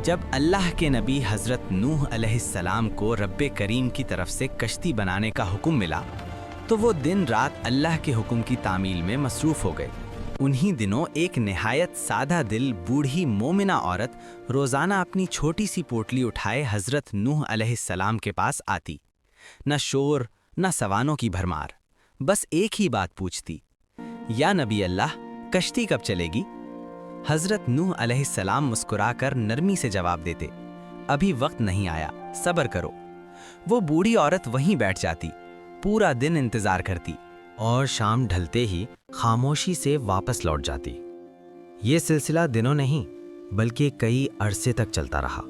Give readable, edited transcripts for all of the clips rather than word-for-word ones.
جب اللہ کے نبی حضرت نوح علیہ السلام کو رب کریم کی طرف سے کشتی بنانے کا حکم ملا تو وہ دن رات اللہ کے حکم کی تعمیل میں مصروف ہو گئے۔ انہی دنوں ایک نہایت سادہ دل بوڑھی مومنہ عورت روزانہ اپنی چھوٹی سی پوٹلی اٹھائے حضرت نوح علیہ السلام کے پاس آتی۔ نہ شور نہ سوانوں کی بھرمار، بس ایک ہی بات پوچھتی، یا نبی اللہ، کشتی کب چلے گی؟ حضرت نوح علیہ السلام مسکرا کر نرمی سے جواب دیتے، ابھی وقت نہیں آیا، صبر کرو۔ وہ بوڑھی عورت وہیں بیٹھ جاتی، پورا دن انتظار کرتی اور شام ڈھلتے ہی خاموشی سے واپس لوٹ جاتی۔ یہ سلسلہ دنوں نہیں بلکہ کئی عرصے تک چلتا رہا۔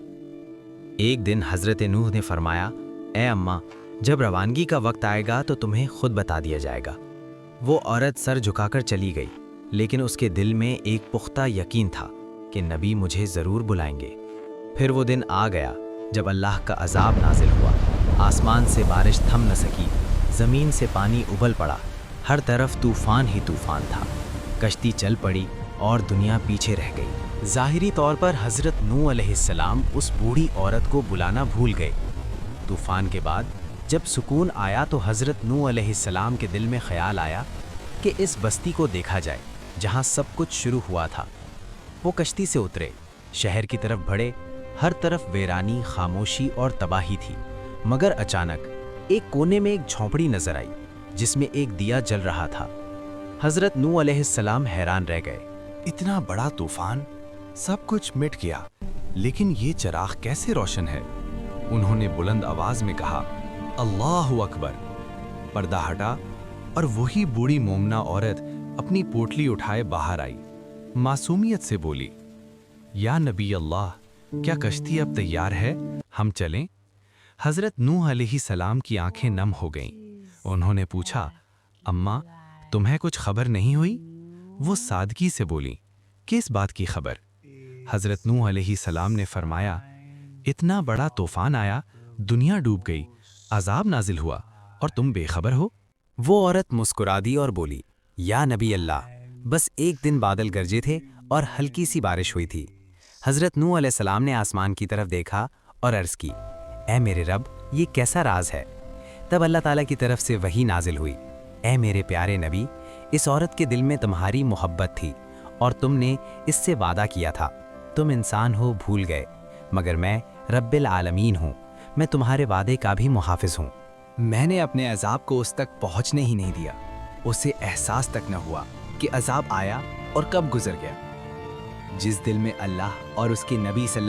ایک دن حضرت نوح نے فرمایا، اے اماں، جب روانگی کا وقت آئے گا تو تمہیں خود بتا دیا جائے گا۔ وہ عورت سر جھکا کر چلی گئی، لیکن اس کے دل میں ایک پختہ یقین تھا کہ نبی مجھے ضرور بلائیں گے۔ پھر وہ دن آ گیا جب اللہ کا عذاب نازل ہوا، آسمان سے بارش تھم نہ سکی، زمین سے پانی ابل پڑا، ہر طرف طوفان ہی طوفان تھا۔ کشتی چل پڑی اور دنیا پیچھے رہ گئی۔ ظاہری طور پر حضرت نوح علیہ السلام اس بوڑھی عورت کو بلانا بھول گئے۔ طوفان کے بعد جب سکون آیا تو حضرت نوح علیہ السلام کے دل میں خیال آیا کہ اس بستی کو دیکھا جائے جہاں سب کچھ شروع ہوا تھا۔ وہ کشتی سے اترے، شہر کی طرف بڑھے، ہر طرف ویرانی، خاموشی اور تباہی تھی، مگر اچانک ایک کونے میں ایک جھونپڑی نظر آئی جس میں ایک دیا جل رہا تھا۔ حضرت نوح علیہ السلام حیران رہ گئے، اتنا بڑا طوفان، سب کچھ مٹ گیا، لیکن یہ چراغ کیسے روشن ہے؟ انہوں نے بلند آواز میں کہا، اللہ اکبر۔ پردہ ہٹا اور وہی بوڑھی مومنہ عورت اپنی پوٹلی اٹھائے باہر آئی، معصومیت سے بولی، یا نبی اللہ، کیا کشتی اب تیار ہے؟ ہم چلیں؟ حضرت نوح علیہ السلام کی آنکھیں نم ہو گئیں۔ انہوں نے پوچھا، اماں، تمہیں کچھ خبر نہیں ہوئی؟ وہ سادگی سے بولی، کس بات کی خبر؟ حضرت نوح علیہ السلام نے فرمایا، اتنا بڑا طوفان آیا، دنیا ڈوب گئی، عذاب نازل ہوا اور تم بے خبر ہو؟ وہ عورت مسکرا دی اور بولی، یا نبی اللہ، بس ایک دن بادل گرجے تھے اور ہلکی سی بارش ہوئی تھی۔ حضرت نوح علیہ السلام نے آسمان کی طرف دیکھا اور عرض کی، اے میرے رب، یہ کیسا راز ہے؟ تب اللہ تعالیٰ کی طرف سے وحی نازل ہوئی، اے میرے پیارے نبی، اس عورت کے دل میں تمہاری محبت تھی اور تم نے اس سے وعدہ کیا تھا۔ تم انسان ہو، بھول گئے، مگر میں رب العالمین ہوں، میں تمہارے وعدے کا بھی محافظ ہوں۔ میں نے اپنے عذاب کو اس تک پہنچنے ہی نہیں دیا، اسے احساس تک نہ ہوا کہ عذاب آیا اور کب گزر گیا۔ جس دل میں اللہ اور اس کے نبی صلی